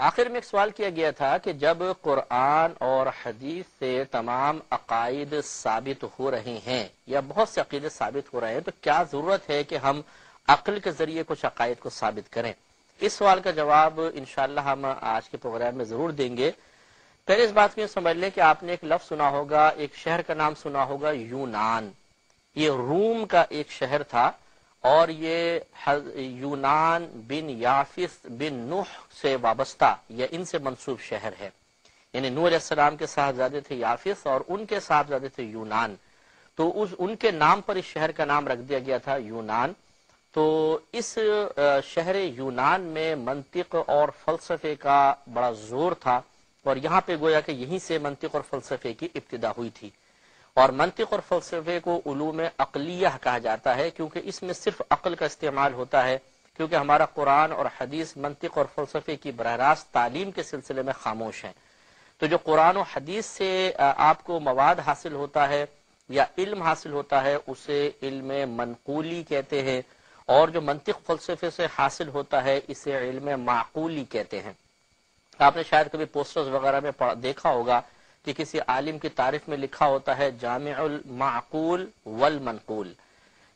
آخر میں ایک سوال کیا گیا تھا کہ جب قرآن اور حدیث سے تمام عقائد ثابت ہو رہے ہیں یا بہت سے عقیدے ثابت ہو رہے ہیں تو کیا ضرورت ہے کہ ہم عقل کے ذریعے کچھ عقائد کو ثابت کریں؟ اس سوال کا جواب انشاءاللہ ہم آج کے پروگرام میں ضرور دیں گے۔ پہلے اس بات کو یہ سمجھ لیں کہ آپ نے ایک لفظ سنا ہوگا، ایک شہر کا نام سنا ہوگا، یونان۔ یہ روم کا ایک شہر تھا اور یہ یونان بن یافس بن نوح سے وابستہ یا ان سے منسوب شہر ہے، یعنی نوح علیہ السلام کے صاحبزادے تھے یافس اور ان کے صاحبزادے تھے یونان، تو ان کے نام پر اس شہر کا نام رکھ دیا گیا تھا یونان۔ تو اس شہر یونان میں منطق اور فلسفے کا بڑا زور تھا اور یہاں پہ گویا کہ یہیں سے منطق اور فلسفے کی ابتدا ہوئی تھی، اور منطق اور فلسفے کو علوم عقلیہ کہا جاتا ہے کیونکہ اس میں صرف عقل کا استعمال ہوتا ہے، کیونکہ ہمارا قرآن اور حدیث منطق اور فلسفے کی براہ راست تعلیم کے سلسلے میں خاموش ہیں۔ تو جو قرآن و حدیث سے آپ کو مواد حاصل ہوتا ہے یا علم حاصل ہوتا ہے اسے علم منقولی کہتے ہیں، اور جو منطق فلسفے سے حاصل ہوتا ہے اسے علم معقولی کہتے ہیں۔ آپ نے شاید کبھی پوسٹرز وغیرہ میں دیکھا ہوگا کہ کسی عالم کی تعریف میں لکھا ہوتا ہے جامع المعقول والمنقول،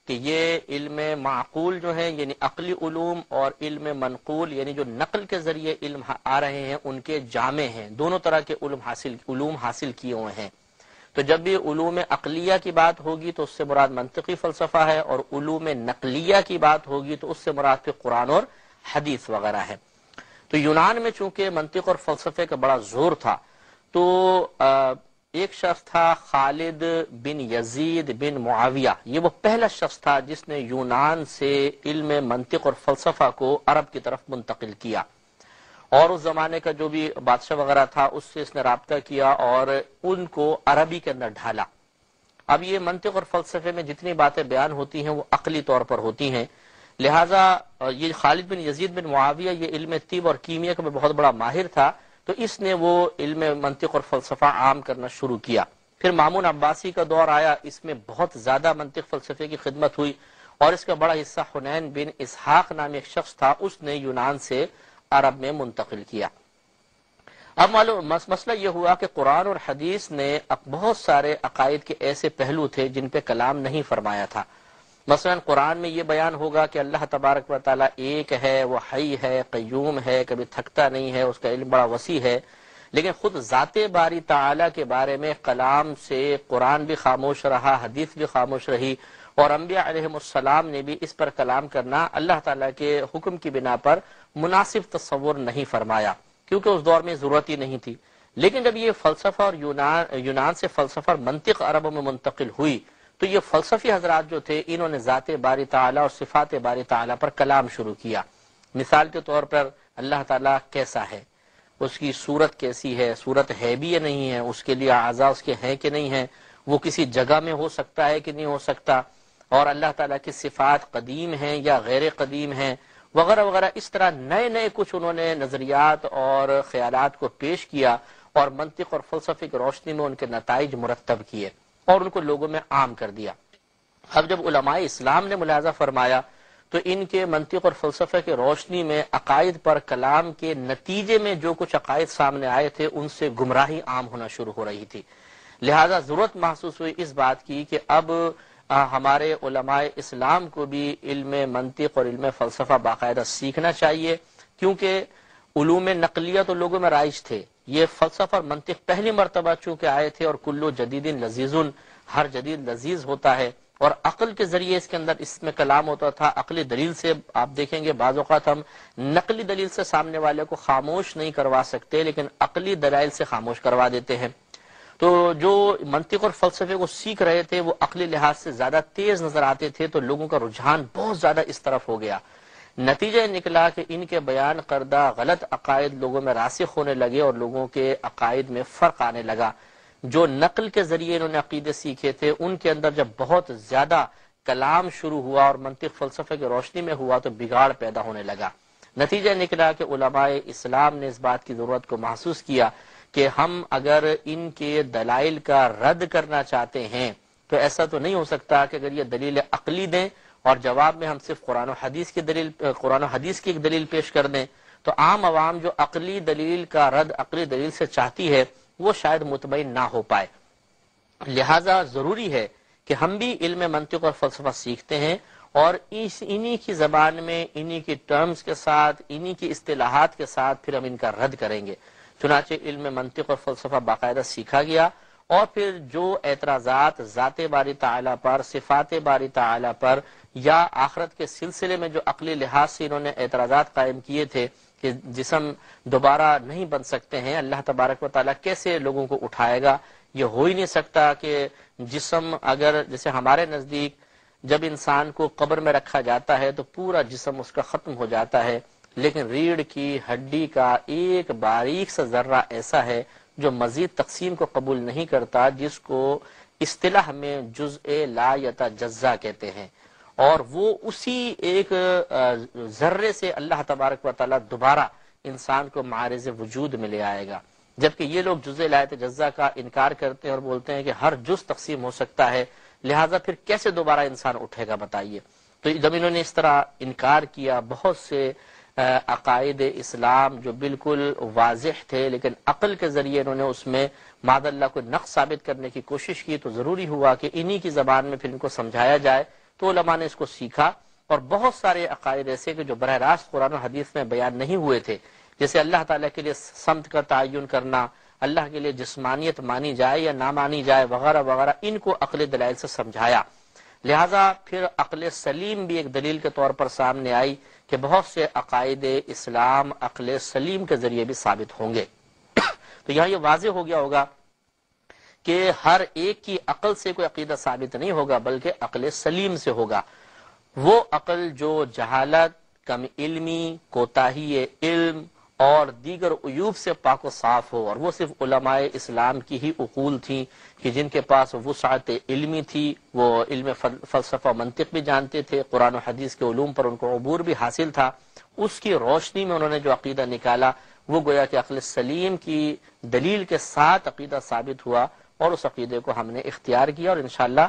کہ یہ علم معقول جو ہے یعنی عقلی علوم اور علم منقول یعنی جو نقل کے ذریعے علم آ رہے ہیں ان کے جامع ہیں، دونوں طرح کے علوم حاصل کیے ہوئے ہیں۔ تو جب بھی علوم عقلیہ کی بات ہوگی تو اس سے مراد منطقی فلسفہ ہے، اور علوم نقلیہ کی بات ہوگی تو اس سے مراد پھر قرآن اور حدیث وغیرہ ہے۔ تو یونان میں چونکہ منطق اور فلسفے کا بڑا زور تھا، تو ایک شخص تھا خالد بن یزید بن معاویہ، یہ وہ پہلا شخص تھا جس نے یونان سے علم منطق اور فلسفہ کو عرب کی طرف منتقل کیا، اور اس زمانے کا جو بھی بادشاہ وغیرہ تھا اس سے اس نے رابطہ کیا اور ان کو عربی کے اندر ڈھالا۔ اب یہ منطق اور فلسفے میں جتنی باتیں بیان ہوتی ہیں وہ عقلی طور پر ہوتی ہیں، لہٰذا یہ خالد بن یزید بن معاویہ یہ علم طب اور کیمیا کا بہت بڑا ماہر تھا، تو اس نے وہ علم منطق اور فلسفہ عام کرنا شروع کیا۔ پھر مامون عباسی کا دور آیا، اس میں بہت زیادہ منطق فلسفے کی خدمت ہوئی، اور اس کا بڑا حصہ حنین بن اسحاق نامی ایک شخص تھا، اس نے یونان سے عرب میں منتقل کیا۔ اب معلوم مسئلہ یہ ہوا کہ قرآن اور حدیث نے بہت سارے عقائد کے ایسے پہلو تھے جن پہ کلام نہیں فرمایا تھا۔ مثلا قرآن میں یہ بیان ہوگا کہ اللہ تبارک و تعالیٰ ایک ہے، وہ حی ہے، قیوم ہے، کبھی تھکتا نہیں ہے، اس کا علم بڑا وسیع ہے، لیکن خود ذات باری تعالیٰ کے بارے میں کلام سے قرآن بھی خاموش رہا، حدیث بھی خاموش رہی، اور انبیاء علیہ السلام نے بھی اس پر کلام کرنا اللہ تعالیٰ کے حکم کی بنا پر مناسب تصور نہیں فرمایا، کیونکہ اس دور میں ضرورت ہی نہیں تھی۔ لیکن جب یہ فلسفہ اور یونان سے فلسفہ اور منطق عربوں میں منتقل ہوئی تو یہ فلسفی حضرات جو تھے انہوں نے ذات باری تعالیٰ اور صفات باری تعالیٰ پر کلام شروع کیا۔ مثال کے طور پر اللہ تعالیٰ کیسا ہے، اس کی صورت کیسی ہے، صورت ہے بھی یا نہیں ہے، اس کے لیے اعضاء اس کے ہیں کہ نہیں ہیں، وہ کسی جگہ میں ہو سکتا ہے کہ نہیں ہو سکتا، اور اللہ تعالیٰ کی صفات قدیم ہیں یا غیر قدیم ہیں، وغیرہ وغیرہ۔ اس طرح نئے نئے کچھ انہوں نے نظریات اور خیالات کو پیش کیا اور منطق اور فلسفے کی روشنی میں ان کے نتائج مرتب کیے اور ان کو لوگوں میں عام کر دیا۔ اب جب علماء اسلام نے ملاحظہ فرمایا تو ان کے منطق اور فلسفے کی روشنی میں عقائد پر کلام کے نتیجے میں جو کچھ عقائد سامنے آئے تھے ان سے گمراہی عام ہونا شروع ہو رہی تھی، لہذا ضرورت محسوس ہوئی اس بات کی کہ اب ہمارے علماء اسلام کو بھی علم منطق اور علم فلسفہ باقاعدہ سیکھنا چاہیے، کیونکہ علوم نقلیہ تو لوگوں میں رائج تھے، یہ فلسفہ اور منطق پہلی مرتبہ چونکہ آئے تھے، اور کلو جدید لذیذ، ہر جدید لذیذ ہوتا ہے، اور عقل کے ذریعے اس کے اندر اس میں کلام ہوتا تھا۔ عقلی دلیل سے آپ دیکھیں گے بعض اوقات ہم نقلی دلیل سے سامنے والے کو خاموش نہیں کروا سکتے، لیکن عقلی دلائل سے خاموش کروا دیتے ہیں۔ تو جو منطق اور فلسفے کو سیکھ رہے تھے وہ عقلی لحاظ سے زیادہ تیز نظر آتے تھے، تو لوگوں کا رجحان بہت زیادہ اس طرف ہو گیا۔ نتیجہ نکلا کہ ان کے بیان کردہ غلط عقائد لوگوں میں راسخ ہونے لگے اور لوگوں کے عقائد میں فرق آنے لگا۔ جو نقل کے ذریعے انہوں نے عقیدے سیکھے تھے ان کے اندر جب بہت زیادہ کلام شروع ہوا اور منطق فلسفے کی روشنی میں ہوا تو بگاڑ پیدا ہونے لگا۔ نتیجہ نکلا کہ علماء اسلام نے اس بات کی ضرورت کو محسوس کیا کہ ہم اگر ان کے دلائل کا رد کرنا چاہتے ہیں تو ایسا تو نہیں ہو سکتا کہ اگر یہ دلیل عقلی دیں اور جواب میں ہم صرف قرآن و حدیث کی ایک دلیل پیش کر دیں، تو عام عوام جو عقلی دلیل کا رد عقلی دلیل سے چاہتی ہے وہ شاید مطمئن نہ ہو پائے. لہذا ضروری ہے کہ ہم بھی علم منطق اور فلسفہ سیکھتے ہیں اور انہی کی زبان میں انہی کی ٹرمز کے ساتھ انہی کی اصطلاحات کے ساتھ پھر ہم ان کا رد کریں گے. چنانچہ علم منطق اور فلسفہ باقاعدہ سیکھا گیا اور پھر جو اعتراضات ذات باری تعالیٰ پر، صفات باری تعالیٰ پر یا آخرت کے سلسلے میں جو عقلی لحاظ سے انہوں نے اعتراضات قائم کیے تھے کہ جسم دوبارہ نہیں بن سکتے ہیں، اللہ تبارک و تعالیٰ کیسے لوگوں کو اٹھائے گا، یہ ہو ہی نہیں سکتا کہ جسم اگر جیسے ہمارے نزدیک جب انسان کو قبر میں رکھا جاتا ہے تو پورا جسم اس کا ختم ہو جاتا ہے، لیکن ریڑھ کی ہڈی کا ایک باریک سا ذرہ ایسا ہے جو مزید تقسیم کو قبول نہیں کرتا، جس کو اصطلاح میں جزء لا یتجزا کہتے ہیں، اور وہ اسی ایک ذرے سے اللہ تبارک و تعالیٰ دوبارہ انسان کو معارض وجود میں لے آئے گا. جبکہ یہ لوگ جزء لا یتجزا کا انکار کرتے ہیں اور بولتے ہیں کہ ہر جز تقسیم ہو سکتا ہے، لہٰذا پھر کیسے دوبارہ انسان اٹھے گا بتائیے. تو جب انہوں نے اس طرح انکار کیا، بہت سے عقائد اسلام جو بالکل واضح تھے لیکن عقل کے ذریعے انہوں نے اس میں معاذ اللہ کو نقص ثابت کرنے کی کوشش کی، تو ضروری ہوا کہ انہی کی زبان میں پھر ان کو سمجھایا جائے. تو علماء نے اس کو سیکھا اور بہت سارے عقائد ایسے کہ جو براہ راست قرآن و حدیث میں بیان نہیں ہوئے تھے، جیسے اللہ تعالیٰ کے لیے سمت کا تعین کرنا، اللہ کے لیے جسمانیت مانی جائے یا نہ مانی جائے وغیرہ وغیرہ، ان کو عقل دلائل سے سمجھایا. لہذا پھر عقل سلیم بھی ایک دلیل کے طور پر سامنے آئی کہ بہت سے عقائد اسلام عقل سلیم کے ذریعے بھی ثابت ہوں گے. تو یہاں یہ واضح ہو گیا ہوگا کہ ہر ایک کی عقل سے کوئی عقیدہ ثابت نہیں ہوگا بلکہ عقل سلیم سے ہوگا. وہ عقل جو جہالت، کم علمی، کوتاہی علم اور دیگر عیوب سے پاک و صاف ہو، اور وہ صرف علماء اسلام کی ہی عقول تھیں کہ جن کے پاس وسعت علمی تھی، وہ علم فلسفہ منطق بھی جانتے تھے، قرآن و حدیث کے علوم پر ان کو عبور بھی حاصل تھا. اس کی روشنی میں انہوں نے جو عقیدہ نکالا وہ گویا کہ عقل سلیم کی دلیل کے ساتھ عقیدہ ثابت ہوا، اور اس عقیدے کو ہم نے اختیار کیا. اور انشاءاللہ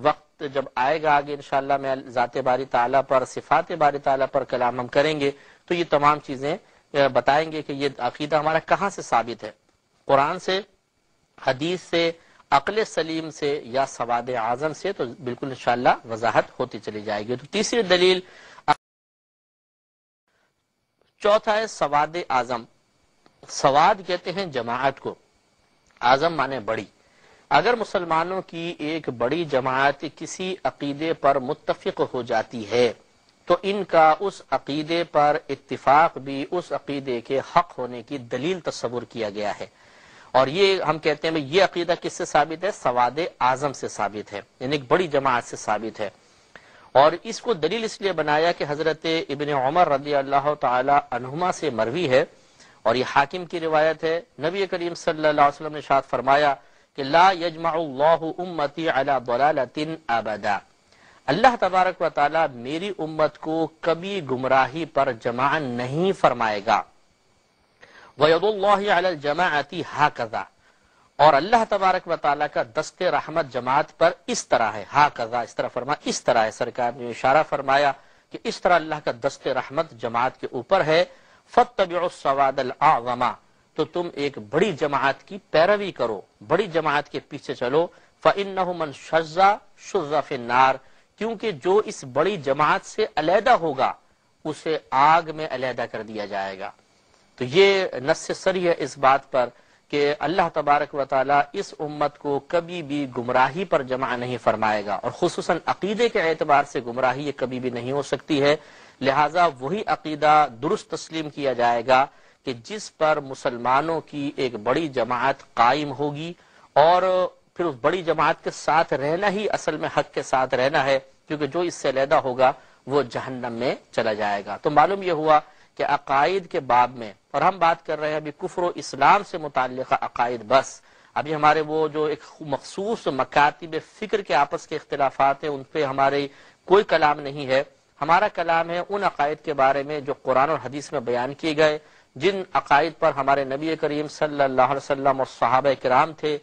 وقت جب آئے گا آگے انشاءاللہ میں ذات باری تعالیٰ پر، صفات باری تعالیٰ پر کلام ہم کریں گے تو یہ تمام چیزیں بتائیں گے کہ یہ عقیدہ ہمارا کہاں سے ثابت ہے، قرآن سے، حدیث سے، عقل سلیم سے یا سواد اعظم سے. تو بالکل انشاءاللہ وضاحت ہوتی چلی جائے گی. تو تیسری دلیل، چوتھا ہے سواد اعظم. سواد کہتے ہیں جماعت کو، اعظم مانے بڑی. اگر مسلمانوں کی ایک بڑی جماعت کسی عقیدے پر متفق ہو جاتی ہے تو ان کا اس عقیدے پر اتفاق بھی اس عقیدے کے حق ہونے کی دلیل تصور کیا گیا ہے. اور یہ ہم کہتے ہیں یہ عقیدہ کس سے ثابت ہے؟ سواد اعظم سے ثابت ہے، یعنی ایک بڑی جماعت سے ثابت ہے. اور اس کو دلیل اس لیے بنایا کہ حضرت ابن عمر رضی اللہ تعالی عنہما سے مروی ہے اور یہ حاکم کی روایت ہے، نبی کریم صلی اللہ علیہ وسلم نے ارشاد فرمایا کہ لا یجمع اللہ امتی علی ضلالۃ ابدا. اللہ تبارک و تعالی میری امت کو کبھی گمراہی پر جمع نہیں فرمائے گا. وَيَدُ اللَّهِ عَلَى الْجَمَاعَةِ هَكَذَا. اور اللہ تبارک و تعالی کا دست رحمت جماعت پر اس طرح ہے، ہاکذا اس طرح فرمایا، اس طرح ہے. سرکار نے اشارہ فرمایا کہ اس طرح اللہ کا دست رحمت جماعت کے اوپر ہے. فَاتَّبِعُوا السَّوَادَ الْأَعْظَمَ. تو تم ایک بڑی جماعت کی پیروی کرو، بڑی جماعت کے پیچھے چلو. فَإِنَّهُ مَنْ شَذَّ فِي النَّارِ. کیونکہ جو اس بڑی جماعت سے علیحدہ ہوگا اسے آگ میں علیحدہ کر دیا جائے گا. تو یہ نص صریح ہے اس بات پر کہ اللہ تبارک و تعالی اس امت کو کبھی بھی گمراہی پر جمع نہیں فرمائے گا، اور خصوصاً عقیدے کے اعتبار سے گمراہی یہ کبھی بھی نہیں ہو سکتی ہے. لہٰذا وہی عقیدہ درست تسلیم کیا جائے گا کہ جس پر مسلمانوں کی ایک بڑی جماعت قائم ہوگی، اور پھر اس بڑی جماعت کے ساتھ رہنا ہی اصل میں حق کے ساتھ رہنا ہے، کیونکہ جو اس سے علیحدہ ہوگا وہ جہنم میں چلا جائے گا. تو معلوم یہ ہوا کہ عقائد کے باب میں، اور ہم بات کر رہے ہیں ابھی کفر و اسلام سے متعلقہ عقائد بس، ابھی ہمارے وہ جو ایک مخصوص مکاتب فکر کے آپس کے اختلافات ہیں ان پہ ہمارے کوئی کلام نہیں ہے. ہمارا کلام ہے ان عقائد کے بارے میں جو قرآن اور حدیث میں بیان کیے گئے، جن عقائد پر ہمارے نبی کریم صلی اللہ علیہ وسلم اور صحابہ کرام تھے